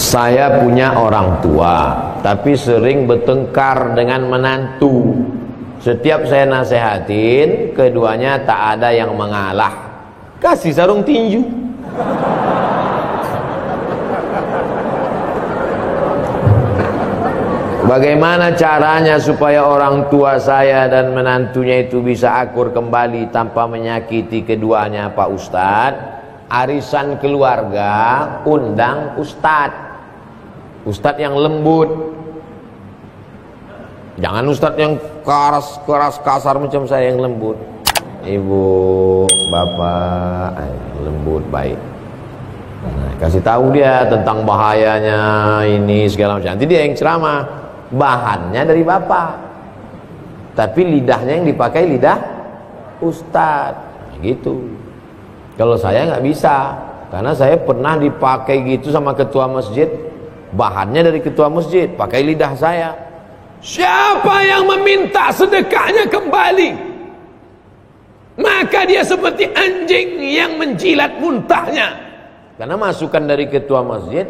Saya punya orang tua, tapi sering bertengkar dengan menantu. Setiap saya nasihatin, keduanya tak ada yang mengalah. Kasih sarung tinju. Bagaimana caranya supaya orang tua saya dan menantunya itu bisa akur kembali tanpa menyakiti keduanya, Pak Ustadz? Arisan keluarga, undang Ustadz. Ustadz yang lembut. Jangan Ustadz yang keras kasar macam saya yang lembut. Ibu, bapak, lembut, baik. Nah, kasih tahu dia tentang bahayanya ini segala macam. Nanti dia yang ceramah. Bahannya dari bapak, tapi lidahnya yang dipakai lidah Ustadz. Nah, gitu. Kalau saya nggak bisa, karena saya pernah dipakai gitu sama ketua masjid. Bahannya dari ketua masjid, pakai lidah saya. Siapa yang meminta sedekahnya kembali, maka dia seperti anjing yang menjilat muntahnya. Karena masukan dari ketua masjid,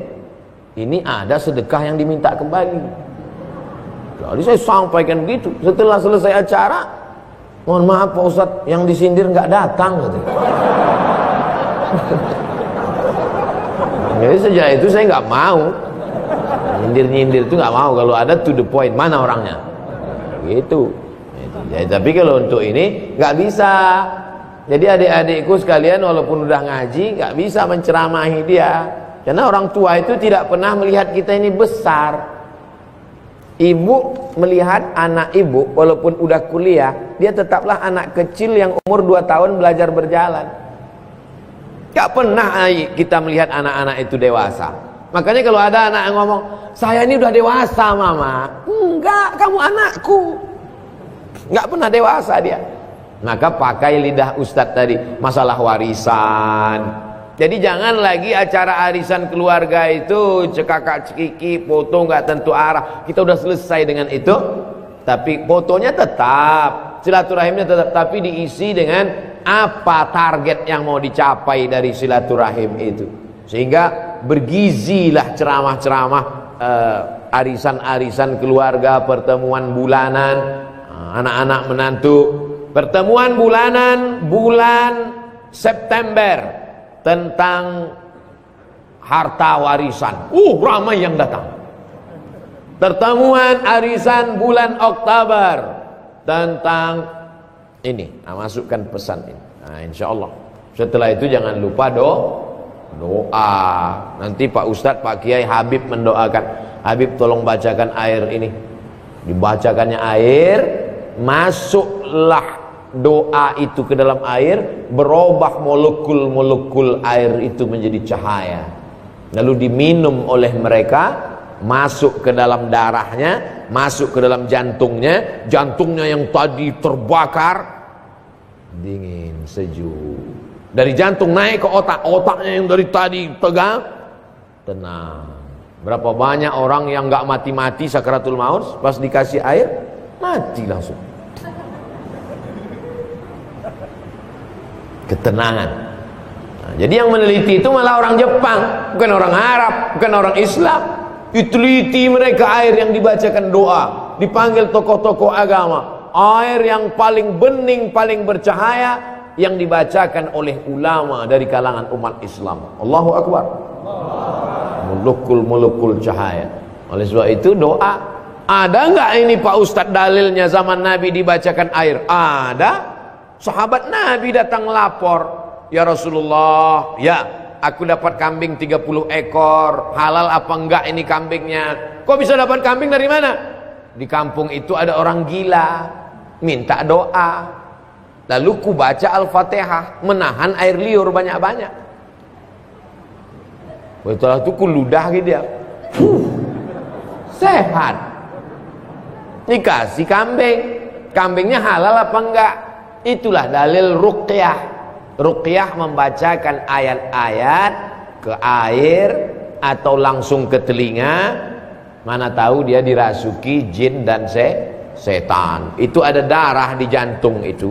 ini ada sedekah yang diminta kembali. Jadi saya sampaikan begitu. Setelah selesai acara, mohon maaf Pak Ustadz, yang disindir nggak datang gitu. Jadi sejak itu saya nggak mau nyindir itu, nggak mau. Kalau ada to the point, mana orangnya gitu. Ya, tapi kalau untuk ini nggak bisa. Jadi adik-adikku sekalian, walaupun udah ngaji, nggak bisa menceramahi dia, karena orang tua itu tidak pernah melihat kita ini besar. Ibu melihat anak ibu walaupun udah kuliah, dia tetaplah anak kecil yang umur 2 tahun belajar berjalan. Gak pernah kita melihat anak-anak itu dewasa. Makanya kalau ada anak yang ngomong, saya ini udah dewasa mama. Enggak, kamu anakku. Gak pernah dewasa dia. Maka pakai lidah Ustadz tadi, masalah warisan. Jadi jangan lagi acara arisan keluarga itu cekakak cekiki, foto nggak tentu arah. Kita udah selesai dengan itu, tapi fotonya tetap, silaturahimnya tetap, tapi diisi dengan apa target yang mau dicapai dari silaturahim itu. Sehingga bergizilah ceramah-ceramah arisan-arisan keluarga, pertemuan bulanan, anak-anak menantu, pertemuan bulanan bulan September tentang harta warisan. Ramai yang datang. Pertemuan arisan bulan Oktober tentang ini. Nah, masukkan pesan ini. Nah, insya Allah. Setelah itu jangan lupa doa. Nanti Pak Ustadz, Pak Kiai Habib mendoakan. Habib tolong bacakan air ini. Dibacakannya air, masuklah doa itu ke dalam air, berubah molekul-molekul air itu menjadi cahaya, lalu diminum oleh mereka, masuk ke dalam darahnya, masuk ke dalam jantungnya. Jantungnya yang tadi terbakar dingin, sejuk. Dari jantung naik ke otak, otaknya yang dari tadi tegang tenang. Berapa banyak orang yang gak mati-mati sakaratul maut, pas dikasih air mati langsung. Ketenangan. Nah, jadi yang meneliti itu malah orang Jepang, bukan orang Arab, bukan orang Islam. Diteliti mereka air yang dibacakan doa, dipanggil tokoh-tokoh agama, air yang paling bening, paling bercahaya, yang dibacakan oleh ulama dari kalangan umat Islam. Allahu Akbar. Molekul-molekul cahaya. Oleh sebab itu doa. Ada nggak ini Pak Ustadz dalilnya zaman Nabi dibacakan air? Ada. Sahabat Nabi datang lapor, ya Rasulullah, ya aku dapat kambing 30 ekor, halal apa enggak ini kambingnya? Kok bisa dapat kambing dari mana? Di kampung itu ada orang gila, minta doa. Lalu ku baca Al-Fatihah, menahan air liur banyak-banyak. Setelah itu ku ludah gitu dia, sehat. Dikasih kambing, kambingnya halal apa enggak? Itulah dalil ruqyah. Ruqyah membacakan ayat-ayat ke air atau langsung ke telinga. Mana tahu dia dirasuki jin dan setan. Itu ada darah di jantung itu.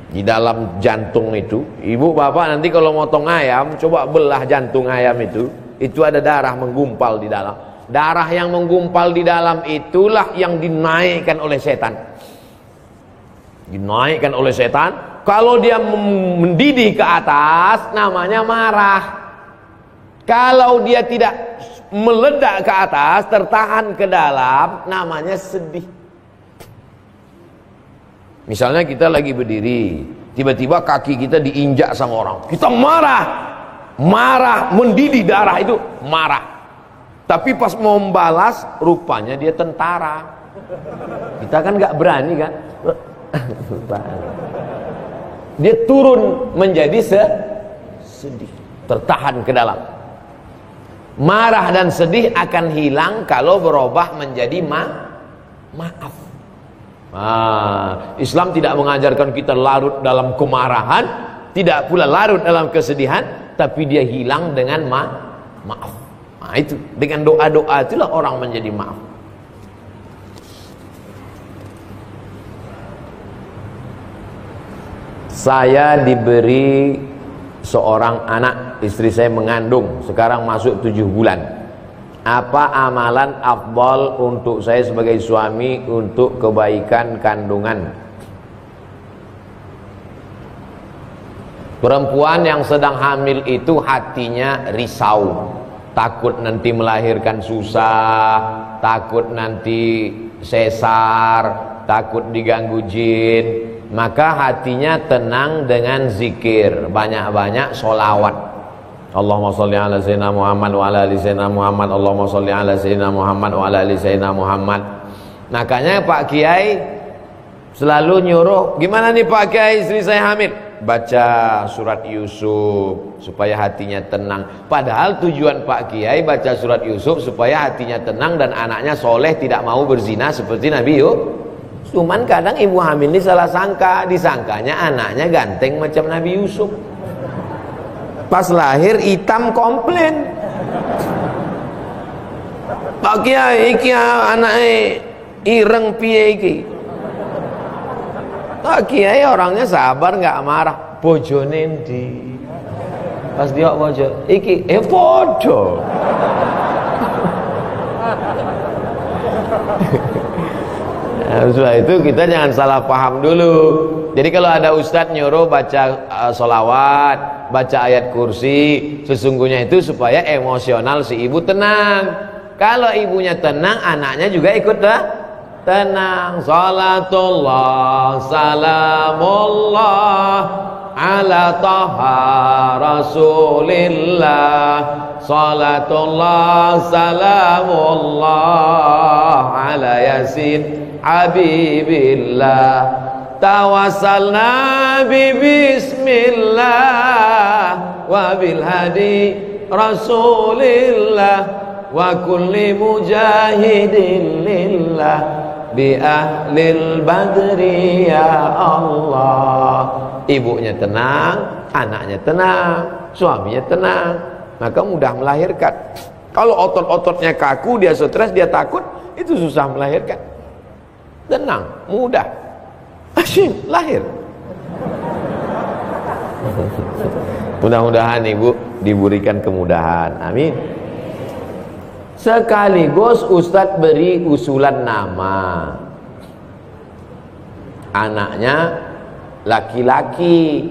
Di dalam jantung itu. Ibu bapak nanti kalau motong ayam, coba belah jantung ayam itu. itu ada darah menggumpal di dalam. Darah yang menggumpal di dalam itulah yang dinaikkan oleh setan. Dinaikkan oleh setan. Kalau dia mendidih ke atas, namanya marah. Kalau dia tidak meledak ke atas, tertahan ke dalam, namanya sedih. Misalnya kita lagi berdiri, tiba-tiba kaki kita diinjak sama orang, kita marah. Marah, mendidih darah itu marah. Tapi pas mau membalas, rupanya dia tentara. Kita kan nggak berani kan? Dia turun menjadi sedih, tertahan ke dalam. Marah dan sedih akan hilang kalau berubah menjadi maaf. Islam tidak mengajarkan kita larut dalam kemarahan, tidak pula larut dalam kesedihan, tapi dia hilang dengan maaf. Nah itu, dengan doa-doa itulah orang menjadi maaf. Saya diberi seorang anak, istri saya mengandung, sekarang masuk 7 bulan. Apa amalan afdal untuk saya sebagai suami untuk kebaikan kandungan? Perempuan yang sedang hamil itu hatinya risau, takut nanti melahirkan susah, takut nanti sesar, takut diganggu jin. Maka hatinya tenang dengan zikir, banyak-banyak sholawat. Allahumma sholli ala sayyidina Muhammad wa ala ali sayyidina Muhammad. Allahumma sholli ala sayyidina Muhammad wa ala ali sayyidina Muhammad. Makanya Pak Kiai selalu nyuruh, gimana nih Pak Kiai, istri saya hamil? Baca surat Yusuf supaya hatinya tenang. Padahal tujuan Pak Kiai baca surat Yusuf supaya hatinya tenang dan anaknya soleh, tidak mau berzina seperti Nabi Yusuf. Cuman kadang ibu hamil ini salah sangka, disangkanya anaknya ganteng macam Nabi Yusuf. Pas lahir hitam komplain. Pak Kiai iki anake ireng piye iki? Pak Kiai orangnya sabar, nggak marah. Bojone ndi? Pas dia bojo, iki podo. Nah, setelah itu kita jangan salah paham dulu. Jadi kalau ada ustadz nyuruh baca sholawat, baca ayat kursi, sesungguhnya itu supaya emosional si ibu tenang. Kalau ibunya tenang, anaknya juga ikut tenang. Salatullah salamullah ala taha rasulillah. Salatullah salamullah ala yasin habibillah. Tawassalna bi bismillah wa bil hadi rasulillah wa kulli mujahidin lillah bi ahlil badri ya Allah. Ibunya tenang, anaknya tenang, suaminya tenang, maka mudah melahirkan. Kalau otot-ototnya kaku, dia stres, dia takut, itu susah melahirkan. Tenang, mudah, asyik lahir. Mudah-mudahan ibu diberikan kemudahan, amin. Sekaligus Ustadz beri usulan nama. Anaknya laki-laki.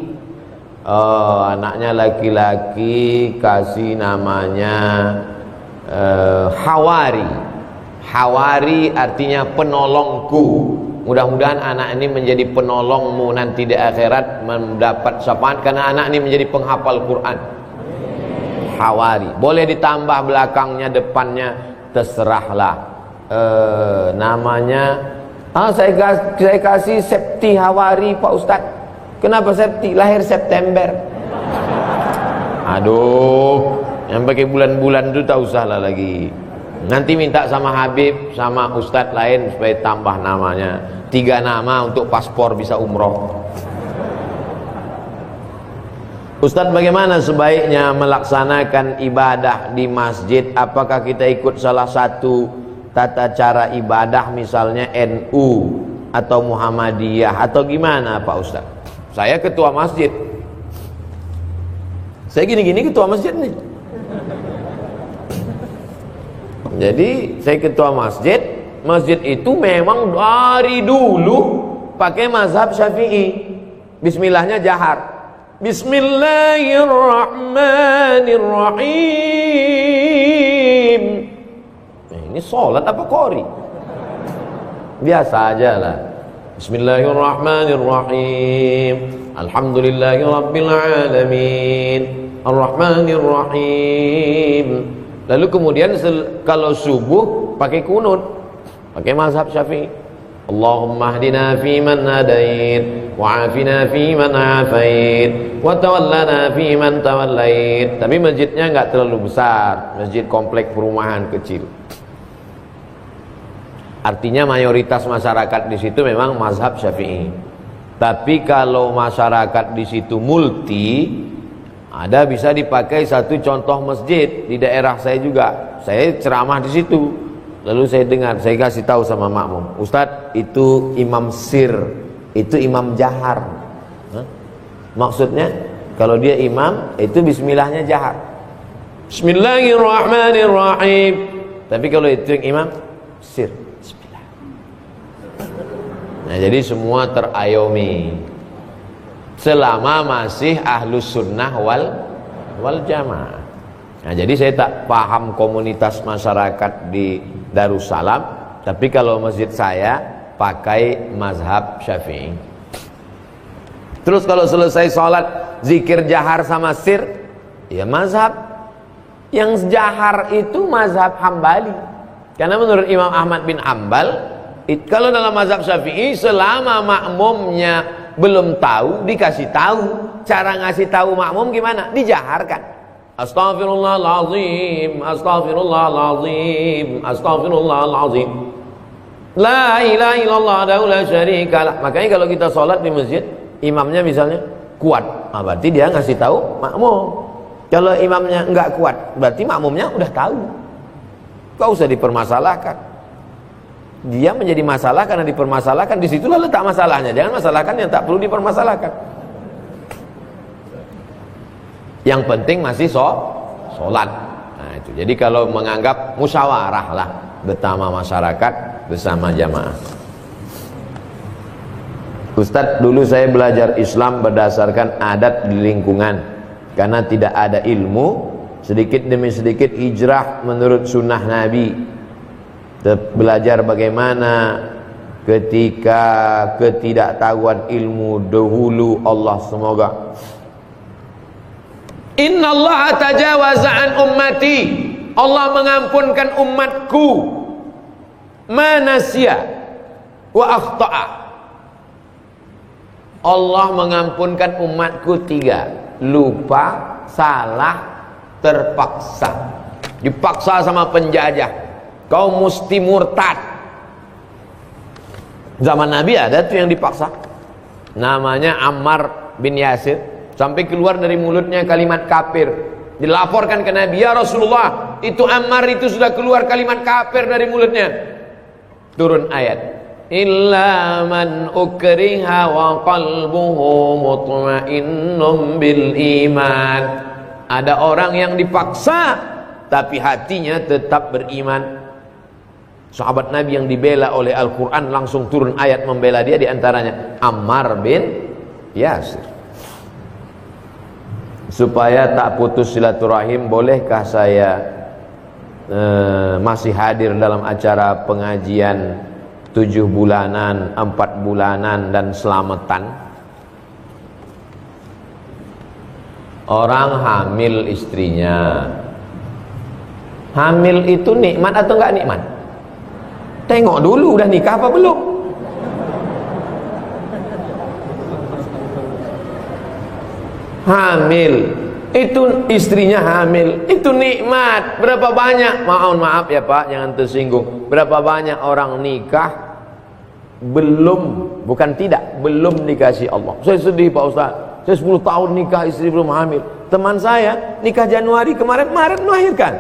Anaknya laki-laki, kasih namanya Hawari. Hawari artinya penolongku. Mudah-mudahan anak ini menjadi penolongmu nanti di akhirat, mendapat syafaat, karena anak ini menjadi penghafal Quran. Hawari. Boleh ditambah belakangnya, depannya, terserahlah. Namanya saya kasih Septi Hawari Pak Ustadz. Kenapa Septi? Lahir September. Aduh, yang pakai bulan-bulan itu tak usah lah lagi. Nanti minta sama Habib, sama Ustadz lain supaya tambah namanya. 3 nama untuk paspor bisa umroh. Ustadz, bagaimana sebaiknya melaksanakan ibadah di masjid? Apakah kita ikut salah satu tata cara ibadah, misalnya NU atau Muhammadiyah, atau gimana Pak Ustadz? Saya ketua masjid. Saya gini-gini ketua masjid nih. Jadi saya ketua masjid. Masjid itu memang dari dulu pakai mazhab Syafi'i. Bismillahnya jahar. Bismillahirrahmanirrahim. Ini sholat apa qori? Biasa aja lah. Bismillahirrahmanirrahim. Alhamdulillahirabbil alamin. Arrahmanirrahim. Lalu kemudian kalau subuh pakai kunut, pakai mazhab Syafi'i. Allahumma hdina fiman hadait, wa'afina fiman afait, wa tawallana fiman tawallait. Tapi masjidnya enggak terlalu besar, masjid komplek perumahan kecil. Artinya mayoritas masyarakat di situ memang mazhab Syafi'i. Tapi kalau masyarakat di situ multi, ada bisa dipakai satu contoh masjid di daerah saya juga. Saya ceramah di situ. Lalu saya dengar, saya kasih tahu sama makmum, Ustadz, itu imam sir, itu imam jahar. Hah? Maksudnya kalau dia imam, itu bismillahnya jahar. Bismillahirrahmanirrahim. Tapi kalau itu yang imam sir, bismillah. Nah, jadi semua terayomi selama masih ahlus sunnah wal jamaah. Nah, jadi saya tak paham komunitas masyarakat di Darussalam, tapi kalau masjid saya pakai mazhab Syafi'i. Terus kalau selesai sholat zikir jahar sama sir, ya mazhab yang jahar itu mazhab Hambali. Karena menurut Imam Ahmad bin Hanbal, kalau dalam mazhab Syafi'i selama makmumnya belum tahu, dikasih tahu. Cara ngasih tahu makmum gimana? Dijaharkan. Astaghfirullahaladzim, astaghfirullahaladzim, astaghfirullahaladzim, la ilaha illallah la syarikalah. Makanya kalau kita sholat di masjid, imamnya misalnya kuat, berarti dia ngasih tahu makmum. Kalau imamnya enggak kuat, berarti makmumnya udah tahu. Gak usah dipermasalahkan. Dia menjadi masalah karena dipermasalahkan. Disitulah letak masalahnya. Jangan masalahkan yang tak perlu dipermasalahkan. Yang penting masih sholat. Nah, itu. Jadi kalau menganggap musyawarah lah bersama masyarakat, bersama jamaah. Ustadz, dulu saya belajar Islam berdasarkan adat di lingkungan. Karena tidak ada ilmu, sedikit demi sedikit hijrah menurut sunnah Nabi. Belajar bagaimana ketika ketidaktahuan ilmu dahulu. Allah semoga Innallaha tajawaza an ummati. Allah mengampunkan umatku manasya wa akhta'a. Allah mengampunkan umatku 3: lupa, salah, terpaksa. Dipaksa sama penjajah. Kau mesti murtad. Zaman Nabi ada tuh yang dipaksa. Namanya Ammar bin Yasir. Sampai keluar dari mulutnya kalimat kafir. Dilaporkan ke Nabi, ya Rasulullah, itu Ammar itu sudah keluar kalimat kafir dari mulutnya. Turun ayat, illa man ukriha wa qalbuhu mutmainnun bil iman. Ada orang yang dipaksa tapi hatinya tetap beriman. Sahabat Nabi yang dibela oleh Al-Quran, langsung turun ayat membela dia, diantaranya Ammar bin Yasir. Supaya tak putus silaturahim, bolehkah saya masih hadir dalam acara pengajian 7 bulanan, 4 bulanan dan selamatan? Orang hamil istrinya. Hamil itu nikmat atau enggak nikmat? Tengok dulu udah nikah apa belum. Hamil itu, istrinya hamil itu nikmat. Berapa banyak, mohon maaf ya Pak, jangan tersinggung, berapa banyak orang nikah belum, bukan tidak, belum dikasih Allah. Saya sedih Pak Ustaz, saya 10 tahun nikah, istri belum hamil. Teman saya nikah Januari kemarin, Maret melahirkan.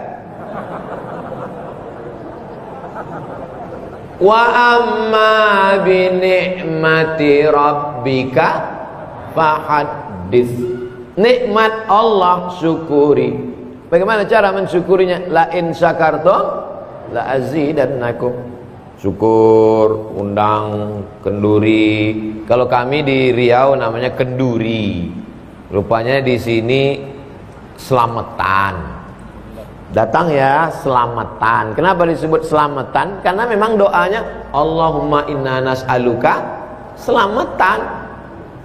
Wa amma bi ni'mati rabbika fahaddits. Nikmat Allah syukuri. Bagaimana cara mensyukurinya? La in syakartum la azidannakum. Syukur, undang kenduri. Kalau kami di Riau namanya kenduri. Rupanya di sini selamatan. Datang ya, selamatan. Kenapa disebut selamatan? Karena memang doanya Allahumma inna nas'aluka selamatan,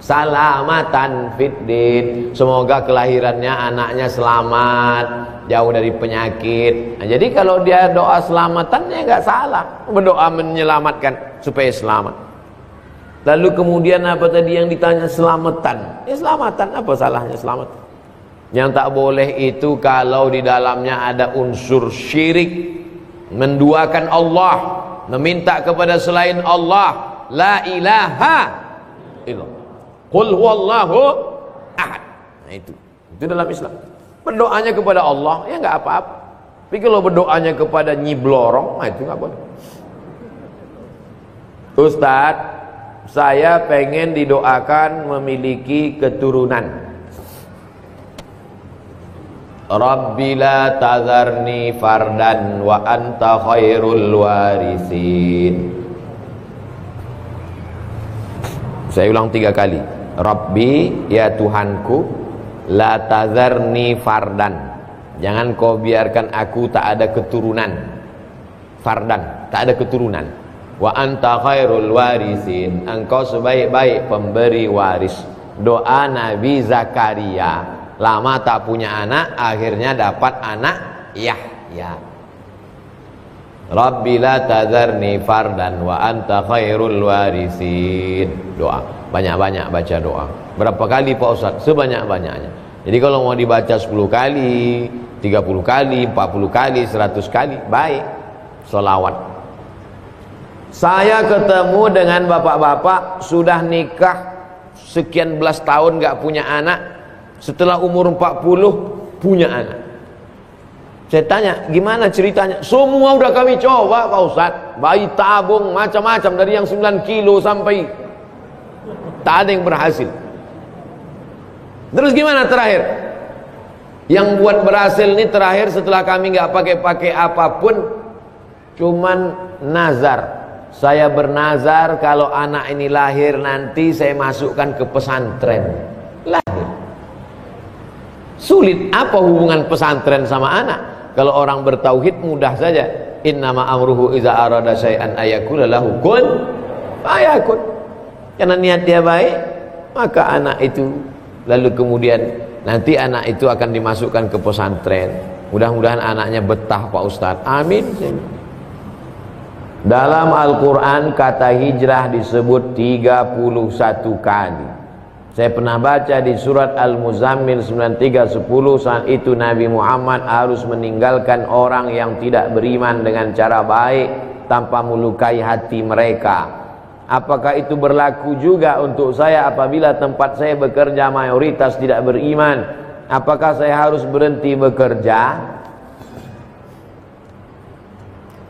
salamatan fiddin. Semoga kelahirannya anaknya selamat, jauh dari penyakit. Nah, jadi kalau dia doa selamatannya nggak salah, berdoa menyelamatkan supaya selamat. Lalu kemudian apa tadi yang ditanya? Selamatan. Ya selamatan, apa salahnya selamatan? Yang tak boleh itu kalau di dalamnya ada unsur syirik, menduakan Allah, meminta kepada selain Allah. La ilaha illallah, qul huwallahu ahad. Nah itu dalam Islam. Berdoanya kepada Allah ya nggak apa-apa. Tapi kalau berdoanya kepada Nyi Blorong, nah itu nggak boleh. Ustadz, saya pengen didoakan memiliki keturunan. Rabbi la tazarni fardan wa anta khairul warisin. Saya ulang 3 kali. Rabbi, ya Tuhanku, la tazarni fardan. Jangan kau biarkan aku tak ada keturunan. Fardan, tak ada keturunan. Wa anta khairul warisin. Engkau sebaik-baik pemberi waris. Doa Nabi Zakaria. Lama tak punya anak, akhirnya dapat anak Yahya. Rabbi la tazarni fardan wa anta khairul warisin. Doa, banyak-banyak baca doa. Berapa kali Pak Ustaz? Sebanyak-banyaknya. Jadi kalau mau dibaca 10 kali, 30 kali, 40 kali, 100 kali, baik. Sholawat. Saya ketemu dengan bapak-bapak sudah nikah sekian belas tahun gak punya anak. Setelah umur 40 punya anak. Saya tanya, gimana ceritanya? Semua udah kami coba Pak Ustadz. Bayi tabung macam-macam, dari yang 9 kilo sampai tak ada yang berhasil. Terus gimana terakhir? Yang buat berhasil ini terakhir setelah kami nggak pakai apapun, cuman nazar. Saya bernazar kalau anak ini lahir nanti saya masukkan ke pesantren. Lahir. Sulit apa hubungan pesantren sama anak? Kalau orang bertauhid mudah saja. Innama amruhu iza arada syai'an ayakula lahu kun fayakun. Karena niat dia baik, maka anak itu lalu kemudian nanti anak itu akan dimasukkan ke pesantren. Mudah-mudahan anaknya betah Pak Ustadz. Amin. Dalam Al-Quran kata hijrah disebut 31 kali. Saya pernah baca di surat Al-Muzammil 93:10, saat itu Nabi Muhammad harus meninggalkan orang yang tidak beriman dengan cara baik tanpa melukai hati mereka. Apakah itu berlaku juga untuk saya apabila tempat saya bekerja mayoritas tidak beriman? Apakah saya harus berhenti bekerja?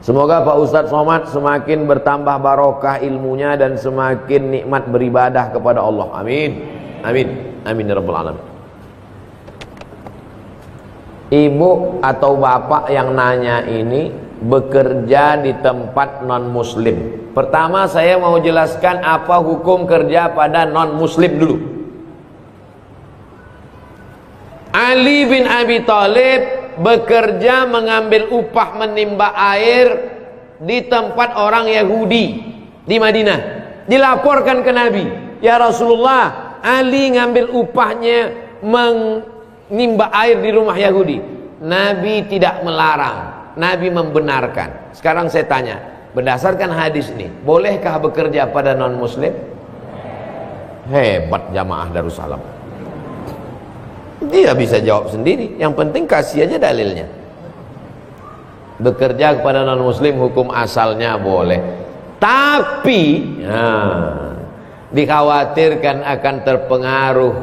Semoga Pak Ustadz Somad semakin bertambah barokah ilmunya dan semakin nikmat beribadah kepada Allah. Amin. Amin. Amin ya rabbal alamin. Ibu atau bapak yang nanya ini bekerja di tempat non muslim. Pertama saya mau jelaskan apa hukum kerja pada non muslim dulu. Ali bin Abi Thalib bekerja mengambil upah menimba air di tempat orang Yahudi di Madinah. Dilaporkan ke Nabi, ya Rasulullah, Ali ngambil upahnya menimba air di rumah Yahudi. Nabi tidak melarang, Nabi membenarkan. Sekarang saya tanya, berdasarkan hadis ini, bolehkah bekerja pada non muslim? Hebat jamaah Darussalam. Dia bisa jawab sendiri. Yang penting kasih aja dalilnya. Bekerja kepada non muslim hukum asalnya boleh, tapi dikhawatirkan akan terpengaruh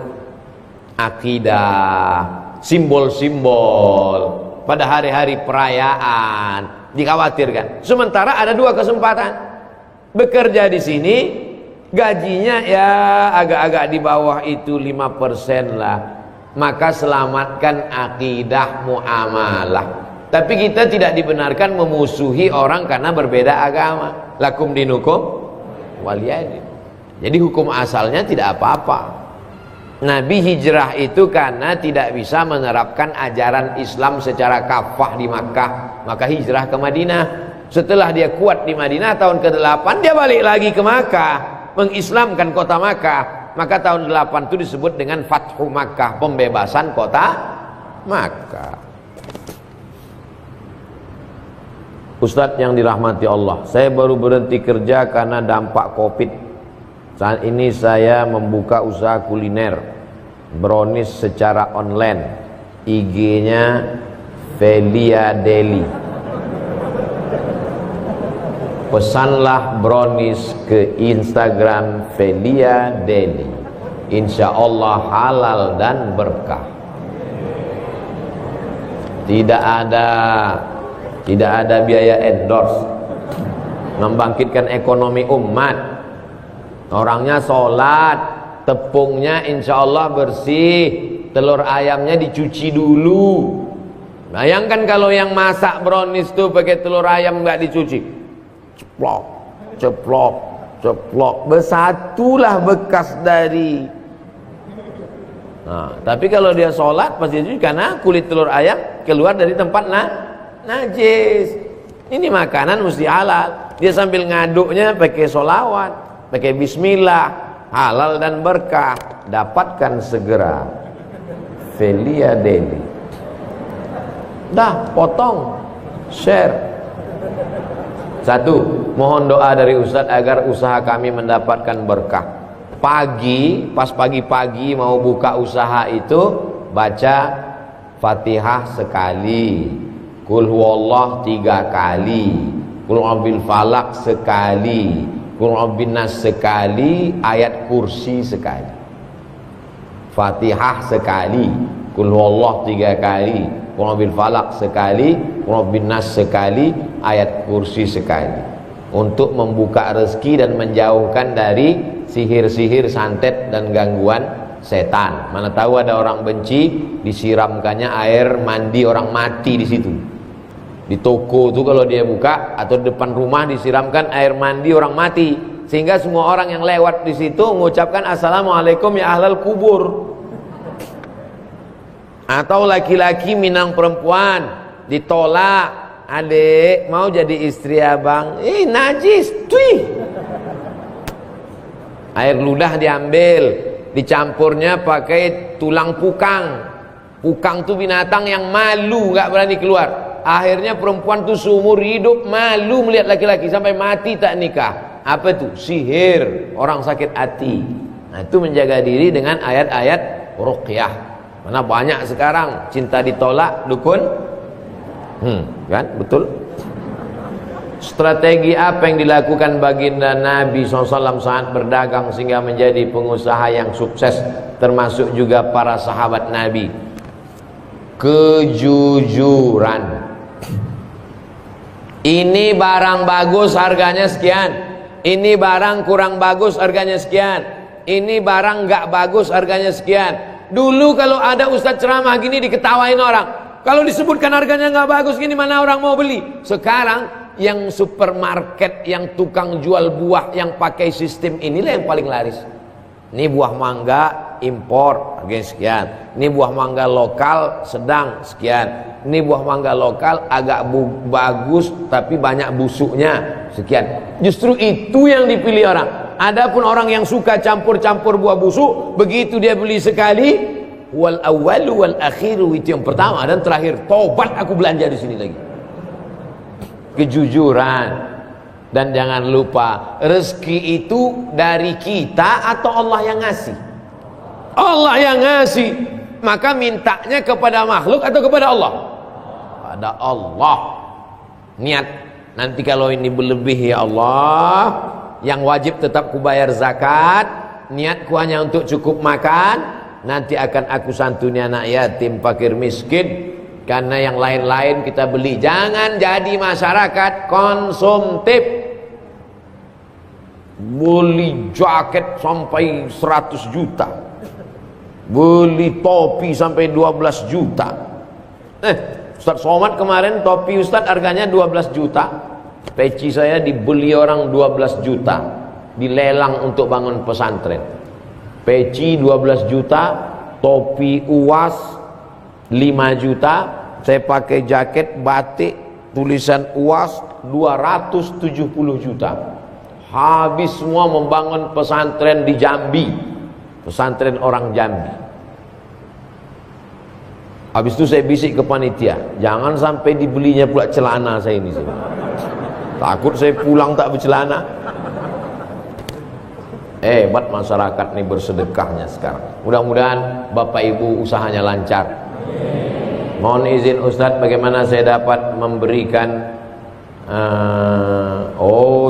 akidah, simbol-simbol pada hari-hari perayaan. Dikhawatirkan. Sementara ada 2 kesempatan. Bekerja di sini gajinya ya agak-agak di bawah itu 5% lah. Maka selamatkan akidah muamalah. Tapi kita tidak dibenarkan memusuhi orang karena berbeda agama. Lakum dinukum waliyadin. Jadi hukum asalnya tidak apa-apa. Nabi hijrah itu karena tidak bisa menerapkan ajaran Islam secara kafah di Makkah, maka hijrah ke Madinah. Setelah dia kuat di Madinah tahun ke-8, dia balik lagi ke Makkah, mengislamkan kota Makkah. Maka tahun 8 itu disebut dengan Fathu Makkah, pembebasan kota Makkah. Ustadz yang dirahmati Allah, saya baru berhenti kerja karena dampak Covid. Saat ini saya membuka usaha kuliner brownies secara online. IG-nya Velia Deli. Pesanlah brownies ke Instagram Velia Deli. Insya Allah halal dan berkah. Tidak ada biaya endorse. Membangkitkan ekonomi umat. Orangnya sholat, tepungnya insya Allah bersih, telur ayamnya dicuci dulu. Bayangkan kalau yang masak brownies tuh pakai telur ayam nggak dicuci, ceplok, ceplok, ceplok, bersatulah bekas dari. Nah, tapi kalau dia sholat pasti dicuci karena kulit telur ayam keluar dari tempat najis. Ini makanan mesti halal. Dia sambil ngaduknya pakai sholawat, pakai bismillah, halal dan berkah. Dapatkan segera Velia Deli. Dah, potong, share. 1. Mohon doa dari Ustadz agar usaha kami mendapatkan berkah. Pas pagi-pagi mau buka usaha itu, baca Fatihah sekali, Qul huwallah 3 kali, Qul a'udzu falaq sekali, Qul a'udzu nas sekali, ayat kursi sekali. Fatihah sekali, Qul huwallah 3 kali, Qul a'udzu falaq sekali, Qul a'udzu nas sekali, ayat kursi sekali. Untuk membuka rezeki dan menjauhkan dari sihir-sihir, santet dan gangguan setan. Mana tahu ada orang benci, disiramkannya air mandi orang mati di situ. Di toko itu kalau dia buka atau di depan rumah disiramkan air mandi orang mati, sehingga semua orang yang lewat di situ mengucapkan assalamualaikum ya ahlal kubur. Atau laki-laki minang perempuan ditolak, adik mau jadi istri abang, najis, tuih. Air ludah diambil, dicampurnya pakai tulang pukang. Pukang itu binatang yang malu, nggak berani keluar. Akhirnya perempuan tuh seumur hidup malu melihat laki-laki sampai mati tak nikah. Apa tuh? Sihir, orang sakit hati. Nah, itu menjaga diri dengan ayat-ayat ruqyah. Mana banyak sekarang cinta ditolak dukun. Kan? Betul? Strategi apa yang dilakukan baginda Nabi SAW saat berdagang sehingga menjadi pengusaha yang sukses, termasuk juga para sahabat Nabi? Kejujuran. Ini barang bagus harganya sekian, ini barang kurang bagus harganya sekian, ini barang nggak bagus harganya sekian. Dulu kalau ada ustadz ceramah gini diketawain orang. Kalau disebutkan harganya nggak bagus gini, mana orang mau beli? Sekarang yang supermarket, yang tukang jual buah yang pakai sistem inilah yang paling laris. Ini buah mangga impor harganya sekian, ini buah mangga lokal sedang sekian, ini buah mangga lokal agak bagus tapi banyak busuknya sekian. Justru itu yang dipilih orang. Adapun orang yang suka campur-campur buah busuk, begitu dia beli sekali, wal awwalu wal akhiru, itu yang pertama dan terakhir, tobat aku belanja di sini lagi. Kejujuran. Dan jangan lupa, rezeki itu dari kita atau Allah yang ngasih? Allah yang ngasih. Maka mintanya kepada makhluk atau kepada Allah? Pada Allah. Niat, nanti kalau ini berlebih ya Allah, yang wajib tetap kubayar zakat, niatku hanya untuk cukup makan, nanti akan aku santuni anak yatim, fakir miskin. Karena yang lain-lain kita beli. Jangan jadi masyarakat konsumtif. Beli jaket sampai 100 juta, beli topi sampai 12 juta. Ustaz Somad kemarin topi Ustaz harganya 12 juta. Peci saya dibeli orang 12 juta. Dilelang untuk bangun pesantren. Peci 12 juta, topi UAS 5 juta. Saya pakai jaket batik tulisan UAS 270 juta. Habis semua membangun pesantren di Jambi. Pesantren orang Jambi. Habis itu saya bisik ke panitia, jangan sampai dibelinya pula celana saya ini. Takut saya pulang tak bercelana. Hebat masyarakat nih bersedekahnya sekarang. Mudah-mudahan Bapak Ibu usahanya lancar. Mohon izin Ustadz, bagaimana saya dapat memberikan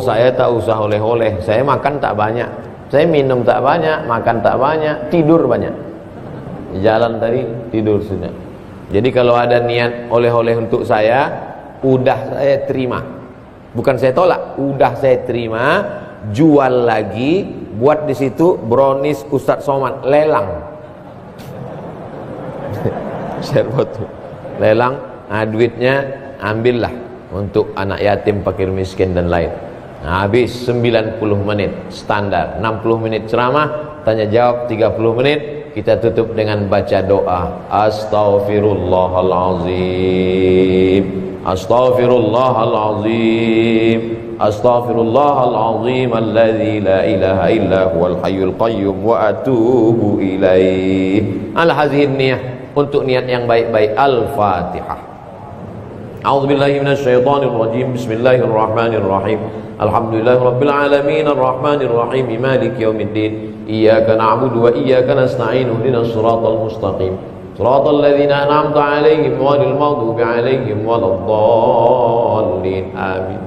saya tak usah oleh-oleh. Saya makan tak banyak, saya minum tak banyak, makan tak banyak, tidur banyak. Jalan tadi tidur sudah. Jadi kalau ada niat oleh-oleh untuk saya, udah saya terima. Bukan saya tolak, udah saya terima. Jual lagi, buat di situ brownies Ustadz Somad, lelang. Share foto. Lelang, duitnya ambillah untuk anak yatim, fakir miskin dan lain. Habis 90 menit standar, 60 menit ceramah, tanya jawab 30 menit. Kita tutup dengan baca doa. Astaghfirullahalazim, astaghfirullahalazim, astaghfirullahalazim alladzi la ilaha illa huwal hayyul qayyum wa atubu ilaih. Ala hadhihi niyah, untuk niat yang baik-baik. Al-Fatihah. A'udzubillahi minasyaitonir rajim. Bismillahirrahmanirrahim. Alhamdulillahirabbil alamin arrahmanir rahim maliki yaumiddin. Iyyaka na'budu wa iyyaka nasta'in. Ihdinas siratal mustaqim. Siratal ladzina an'amta 'alaihim ghairil maghdubi 'alaihim waladdallin. Amin.